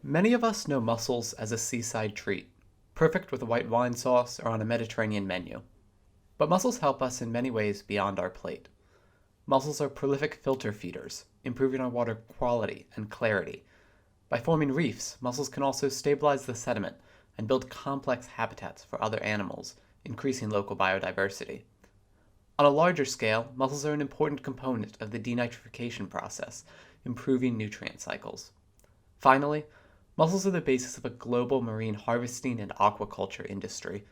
Many of us know mussels as a seaside treat, perfect with a white wine sauce or on a Mediterranean menu. But mussels help us in many ways beyond our plate. Mussels are prolific filter feeders, improving our water quality and clarity. By forming reefs, mussels can also stabilize the sediment and build complex habitats for other animals, increasing local biodiversity. On a larger scale, mussels are an important component of the denitrification process, improving nutrient cycles. Finally, mussels are the basis of a global marine harvesting and aquaculture industry,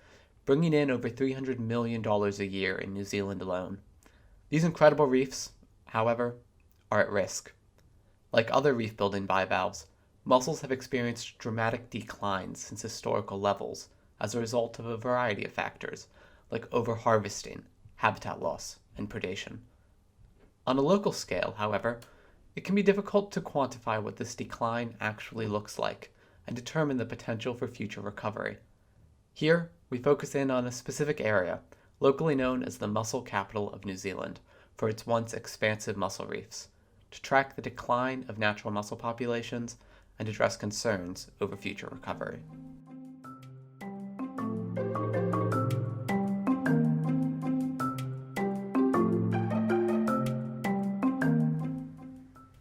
bringing in over $300 million a year in New Zealand alone. These incredible reefs, however, are at risk. Like other reef-building bivalves, mussels have experienced dramatic declines since historical levels as a result of a variety of factors, like overharvesting, habitat loss, and predation. On a local scale, however, it can be difficult to quantify what this decline actually looks like and determine the potential for future recovery. Here, we focus in on a specific area, locally known as the mussel capital of New Zealand, for its once expansive mussel reefs, to track the decline of natural mussel populations and address concerns over future recovery.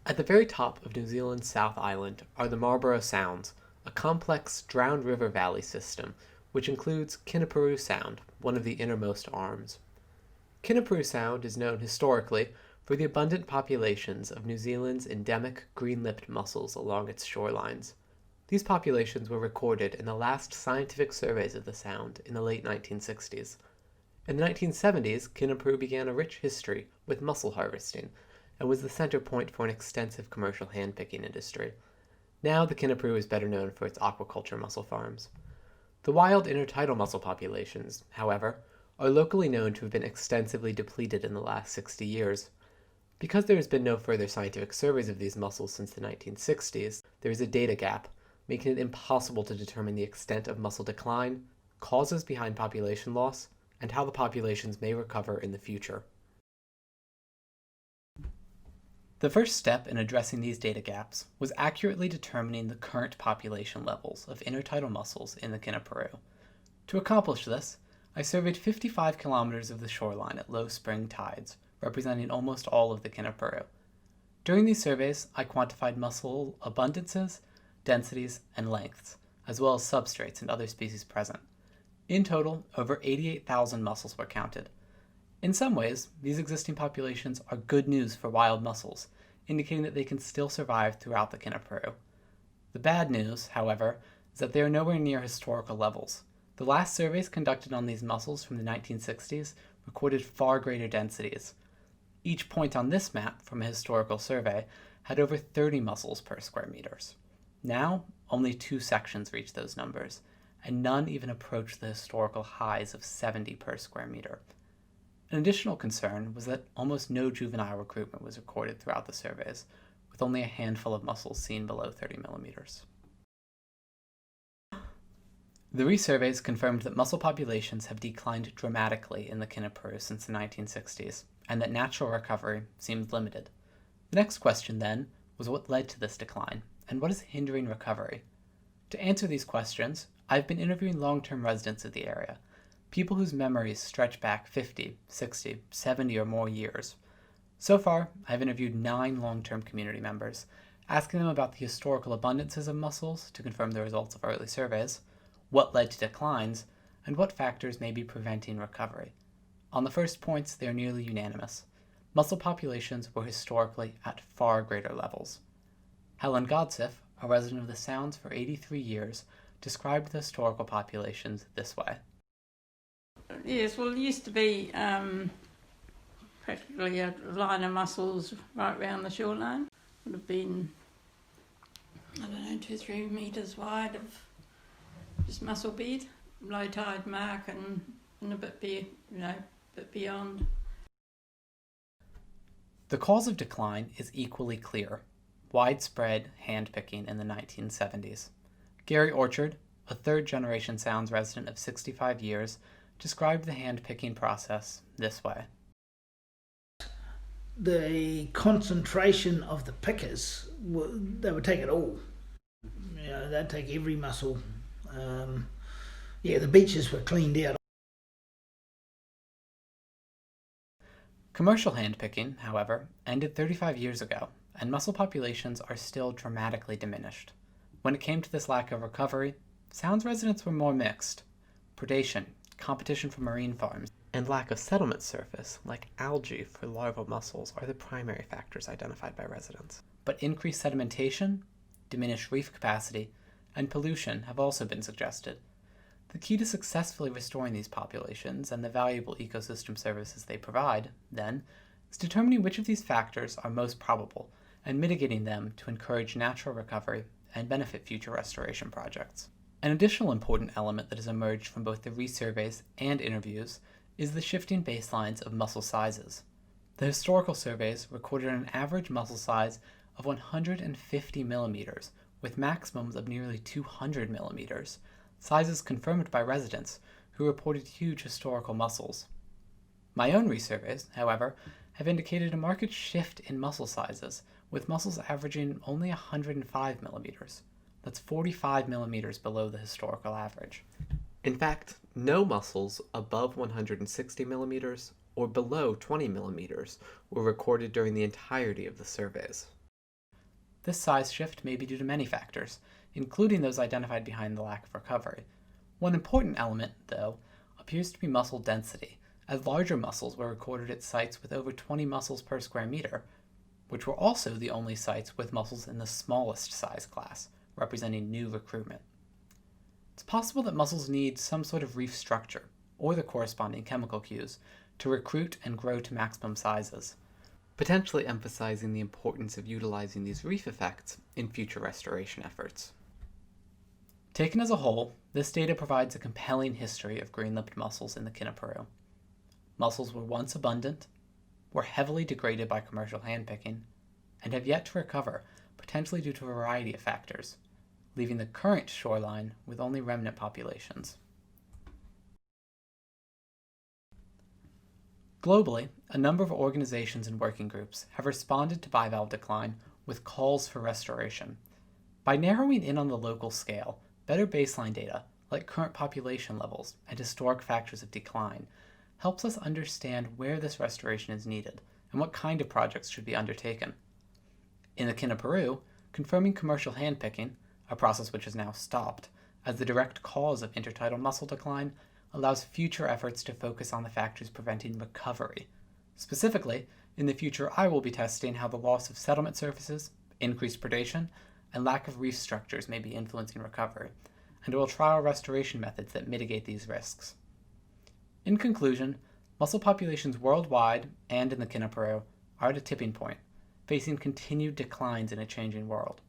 At the very top of New Zealand's South Island are the Marlborough Sounds, a complex drowned river valley system which includes Kenepuru Sound, one of the innermost arms. Kenepuru Sound is known historically for the abundant populations of New Zealand's endemic green-lipped mussels along its shorelines. These populations were recorded in the last scientific surveys of the sound in the late 1960s. In the 1970s, Kenepuru began a rich history with mussel harvesting, and was the center point for an extensive commercial hand-picking industry. Now the Kenepuru is better known for its aquaculture mussel farms. The wild intertidal mussel populations, however, are locally known to have been extensively depleted in the last 60 years. Because there has been no further scientific surveys of these mussels since the 1960s, there is a data gap, making it impossible to determine the extent of mussel decline, causes behind population loss, and how the populations may recover in the future. The first step in addressing these data gaps was accurately determining the current population levels of intertidal mussels in the Kenepuru. To accomplish this, I surveyed 55 kilometers of the shoreline at low spring tides, representing almost all of the Kenepuru. During these surveys, I quantified mussel abundances, densities, and lengths, as well as substrates and other species present. In total, over 88,000 mussels were counted. In some ways, these existing populations are good news for wild mussels, indicating that they can still survive throughout the Kenepuru. The bad news, however, is that they are nowhere near historical levels. The last surveys conducted on these mussels from the 1960s recorded far greater densities. Each point on this map from a historical survey had over 30 mussels per square meters. Now, only 2 sections reach those numbers, and none even approach the historical highs of 70 per square meter. An additional concern was that almost no juvenile recruitment was recorded throughout the surveys, with only a handful of mussels seen below 30 millimeters. The resurveys confirmed that mussel populations have declined dramatically in the Kenepuru since the 1960s, and that natural recovery seems limited. The next question, then, was what led to this decline, and what is hindering recovery? To answer these questions, I've been interviewing long-term residents of the area, people whose memories stretch back 50, 60, 70 or more years. So far, I've interviewed 9 long-term community members, asking them about the historical abundances of mussels to confirm the results of early surveys, what led to declines, and what factors may be preventing recovery. On the first points, they are nearly unanimous. Mussel populations were historically at far greater levels. Helen Godsif, a resident of the Sounds for 83 years, described the historical populations this way. Yes, well, it used to be practically a line of mussels right round the shoreline. Would have been, 2-3 metres wide of just mussel bed, low tide mark and a bit beyond. The cause of decline is equally clear: widespread hand-picking in the 1970s. Gary Orchard, a third-generation Sounds resident of 65 years, described the hand-picking process this way. The concentration of the pickers, they would take it all. they'd take every mussel. The beaches were cleaned out. Commercial handpicking, however, ended 35 years ago, and mussel populations are still dramatically diminished. When it came to this lack of recovery, Sounds residents were more mixed. Predation, competition from marine farms, and lack of settlement surface, like algae for larval mussels, are the primary factors identified by residents. But increased sedimentation, diminished reef capacity, and pollution have also been suggested. The key to successfully restoring these populations and the valuable ecosystem services they provide, then, is determining which of these factors are most probable and mitigating them to encourage natural recovery and benefit future restoration projects. An additional important element that has emerged from both the resurveys and interviews is the shifting baselines of mussel sizes. The historical surveys recorded an average mussel size of 150 millimeters, with maximums of nearly 200 millimeters, sizes confirmed by residents who reported huge historical mussels. My own resurveys, however, have indicated a marked shift in mussel sizes, with mussels averaging only 105 millimeters. That's 45 millimeters below the historical average. In fact, no mussels above 160 millimeters or below 20 millimeters were recorded during the entirety of the surveys. This size shift may be due to many factors, including those identified behind the lack of recovery. One important element, though, appears to be mussel density, as larger mussels were recorded at sites with over 20 mussels per square meter, which were also the only sites with mussels in the smallest size class, representing new recruitment. It's possible that mussels need some sort of reef structure, or the corresponding chemical cues, to recruit and grow to maximum sizes, potentially emphasizing the importance of utilizing these reef effects in future restoration efforts. Taken as a whole, this data provides a compelling history of green-lipped mussels in the Kenepuru. Mussels were once abundant, were heavily degraded by commercial handpicking, and have yet to recover, potentially due to a variety of factors, leaving the current shoreline with only remnant populations. Globally, a number of organizations and working groups have responded to bivalve decline with calls for restoration. By narrowing in on the local scale, better baseline data, like current population levels and historic factors of decline, helps us understand where this restoration is needed and what kind of projects should be undertaken. In the Kenepuru, confirming commercial handpicking, a process which has now stopped, as the direct cause of intertidal mussel decline, allows future efforts to focus on the factors preventing recovery. Specifically, in the future I will be testing how the loss of settlement surfaces, increased predation, and lack of reef structures may be influencing recovery, and will trial restoration methods that mitigate these risks. In conclusion, mussel populations worldwide and in the Kenepuru are at a tipping point, facing continued declines in a changing world.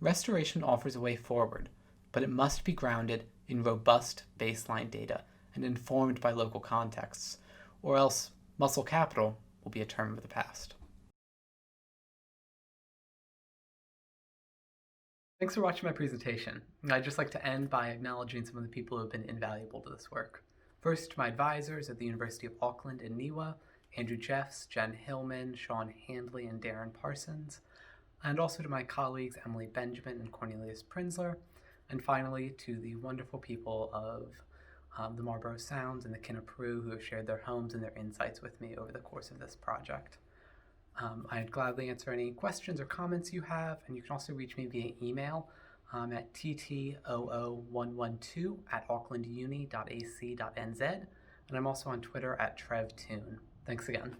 Restoration offers a way forward, but it must be grounded in robust baseline data and informed by local contexts, or else mussel capital will be a term of the past. Thanks for watching my presentation. I'd just like to end by acknowledging some of the people who have been invaluable to this work. First, my advisors at the University of Auckland in Niwa, Andrew Jeffs, Jen Hillman, Sean Handley, and Darren Parsons, and also to my colleagues Emily Benjamin and Cornelius Prinzler, and finally to the wonderful people of the Marlborough Sounds and the Kenepuru who have shared their homes and their insights with me over the course of this project. I'd gladly answer any questions or comments you have, and you can also reach me via email at ttoo112@aucklanduni.ac.nz, and I'm also on Twitter at TrevToon. Thanks again.